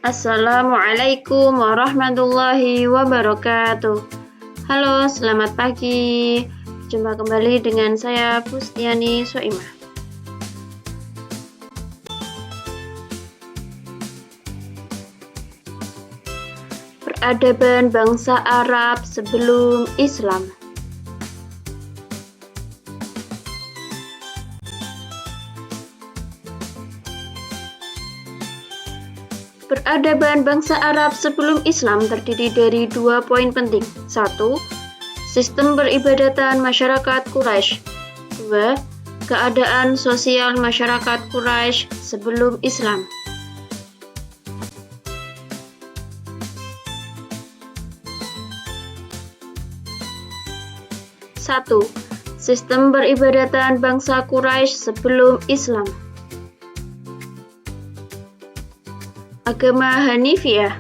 Assalamualaikum warahmatullahi wabarakatuh. Halo, selamat pagi. Jumpa kembali dengan saya Pustiani Soimah. Peradaban bangsa Arab sebelum Islam. Peradaban bangsa Arab sebelum Islam terdiri dari 2 poin penting. 1. Sistem peribadatan masyarakat Quraisy. 2. Keadaan sosial masyarakat Quraisy sebelum Islam. Satu. Sistem peribadatan bangsa Quraisy sebelum Islam. Agama Hanifiyah.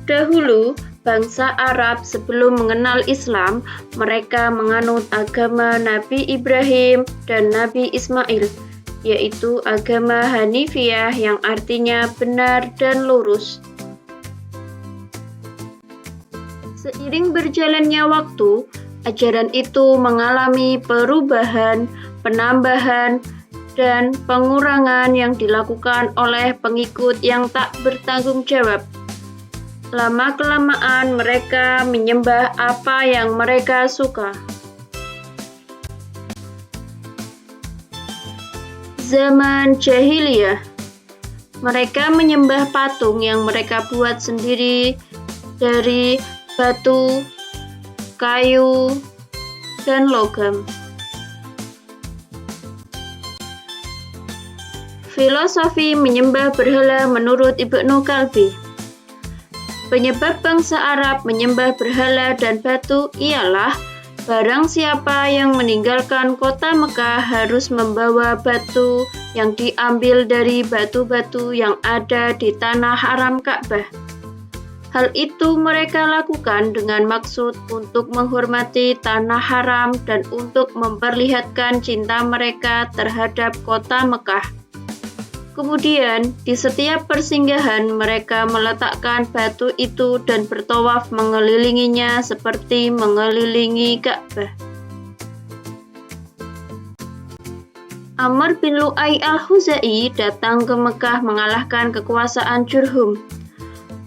Dahulu, bangsa Arab sebelum mengenal Islam, mereka menganut agama Nabi Ibrahim dan Nabi Ismail, yaitu agama Hanifiyah yang artinya benar dan lurus. Seiring berjalannya waktu, ajaran itu mengalami perubahan, penambahan, dan pengurangan yang dilakukan oleh pengikut yang tak bertanggung jawab. Lama-kelamaan mereka menyembah apa yang mereka suka. Zaman jahiliyah, mereka menyembah patung yang mereka buat sendiri dari batu, kayu, dan logam. Filosofi menyembah berhala menurut Ibnu Kalbi. Penyebab bangsa Arab menyembah berhala dan batu ialah barang siapa yang meninggalkan kota Mekah harus membawa batu yang diambil dari batu-batu yang ada di tanah haram Ka'bah. Hal itu mereka lakukan dengan maksud untuk menghormati tanah haram dan untuk memperlihatkan cinta mereka terhadap kota Mekah. Kemudian, di setiap persinggahan mereka meletakkan batu itu dan bertawaf mengelilinginya seperti mengelilingi Ka'bah. Amr bin Lu'ay al-Khuzai datang ke Mekah mengalahkan kekuasaan Jurhum.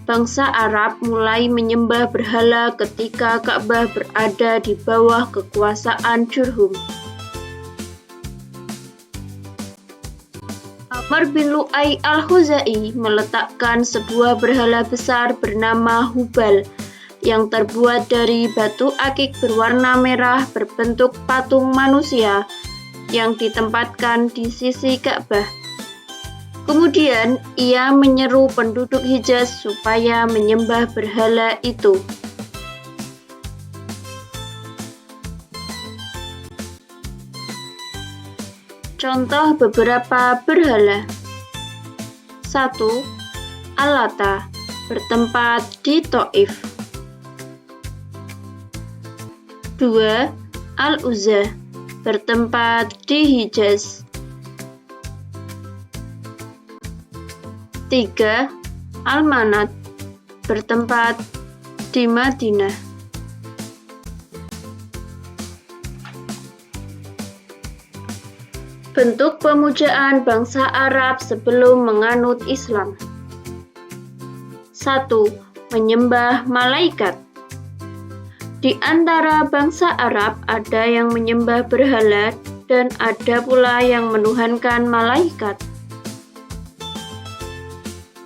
Bangsa Arab mulai menyembah berhala ketika Ka'bah berada di bawah kekuasaan Jurhum. Amr bin Lu'ay al-Khuzai meletakkan sebuah berhala besar bernama Hubal yang terbuat dari batu akik berwarna merah berbentuk patung manusia yang ditempatkan di sisi Ka'bah. Kemudian ia menyeru penduduk Hijaz supaya menyembah berhala itu. Contoh beberapa berhala. 1. Al-Lata, bertempat di Thaif. 2. Al-Uzza, bertempat di Hijaz. 3. Al-Manat, bertempat di Madinah. Bentuk pemujaan bangsa Arab sebelum menganut Islam. 1. Menyembah malaikat. Di antara bangsa Arab ada yang menyembah berhala dan ada pula yang menuhankan malaikat.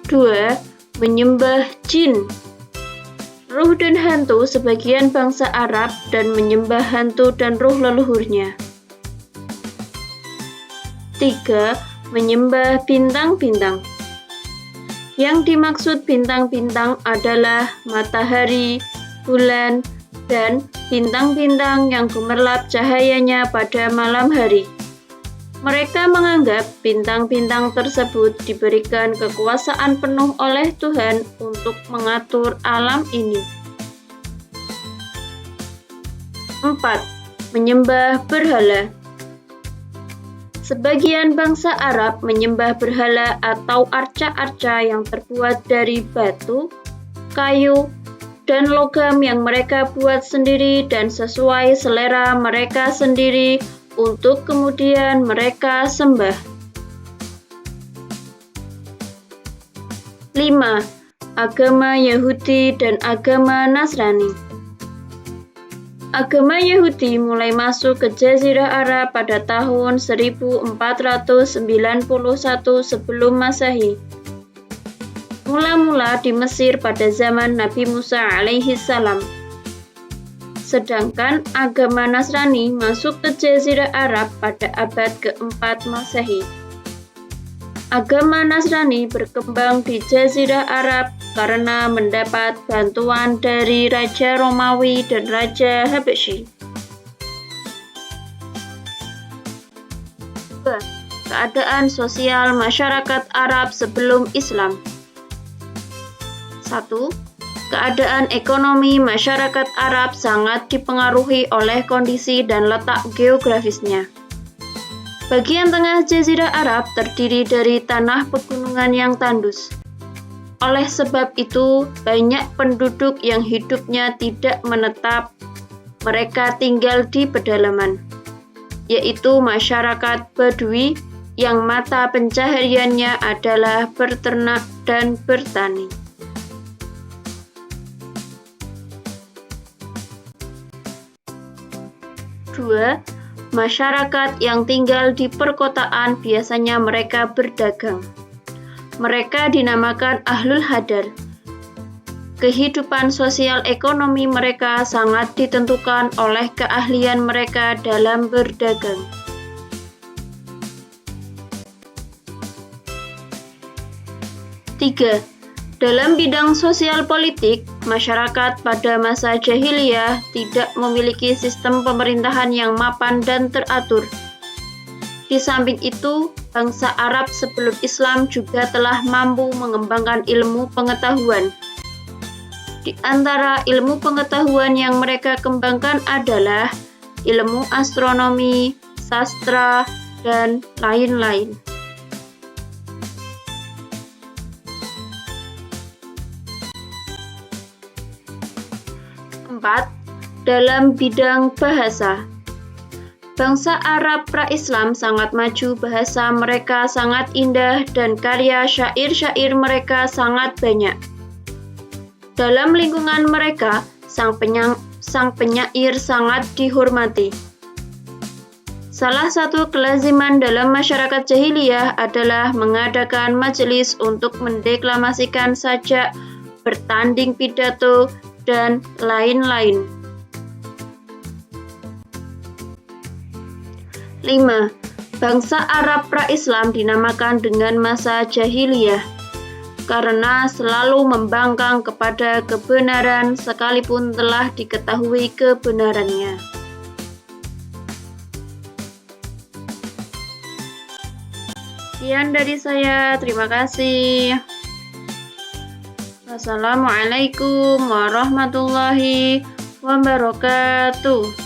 2. Menyembah jin. Ruh dan hantu sebagian bangsa Arab dan menyembah hantu dan ruh leluhurnya. 3. Menyembah bintang-bintang. Yang dimaksud bintang-bintang adalah matahari, bulan, dan bintang-bintang yang gemerlap cahayanya pada malam hari. Mereka menganggap bintang-bintang tersebut diberikan kekuasaan penuh oleh Tuhan untuk mengatur alam ini. 4. Menyembah berhala. Sebagian bangsa Arab menyembah berhala atau arca-arca yang terbuat dari batu, kayu, dan logam yang mereka buat sendiri dan sesuai selera mereka sendiri untuk kemudian mereka sembah. 5. Agama Yahudi dan agama Nasrani. Agama Yahudi mulai masuk ke Jazirah Arab pada tahun 1491 sebelum Masehi. Mula-mula di Mesir pada zaman Nabi Musa alaihi salam. Sedangkan agama Nasrani masuk ke Jazirah Arab pada abad ke-4 Masehi. Agama Nasrani berkembang di Jazirah Arab karena mendapat bantuan dari Raja Romawi dan Raja Habsyi. Keadaan sosial masyarakat Arab sebelum Islam. 1. Keadaan ekonomi masyarakat Arab sangat dipengaruhi oleh kondisi dan letak geografisnya. Bagian tengah Jazirah Arab terdiri dari tanah pegunungan yang tandus. Oleh sebab itu, banyak penduduk yang hidupnya tidak menetap. Mereka tinggal di pedalaman, yaitu masyarakat Badui yang mata pencahariannya adalah berternak dan bertani. Dua, masyarakat yang tinggal di perkotaan biasanya mereka berdagang. Mereka dinamakan Ahlul Hadar. Kehidupan sosial ekonomi mereka sangat ditentukan oleh keahlian mereka dalam berdagang. 3. Dalam bidang sosial politik, masyarakat pada masa jahiliyah tidak memiliki sistem pemerintahan yang mapan dan teratur. Di samping itu, bangsa Arab sebelum Islam juga telah mampu mengembangkan ilmu pengetahuan. Di antara ilmu pengetahuan yang mereka kembangkan adalah ilmu astronomi, sastra, dan lain-lain. 4. Dalam bidang bahasa, bangsa Arab pra-Islam sangat maju, bahasa mereka sangat indah, dan karya syair-syair mereka sangat banyak. Dalam lingkungan mereka, sang penyair sangat dihormati. Salah satu kelaziman dalam masyarakat jahiliyah adalah mengadakan majelis untuk mendeklamasikan sajak, bertanding pidato, dan lain-lain. 5. Bangsa Arab pra-Islam dinamakan dengan masa jahiliyah karena selalu membangkang kepada kebenaran sekalipun telah diketahui kebenarannya. Sekian dari saya, terima kasih. Wassalamualaikum warahmatullahi wabarakatuh.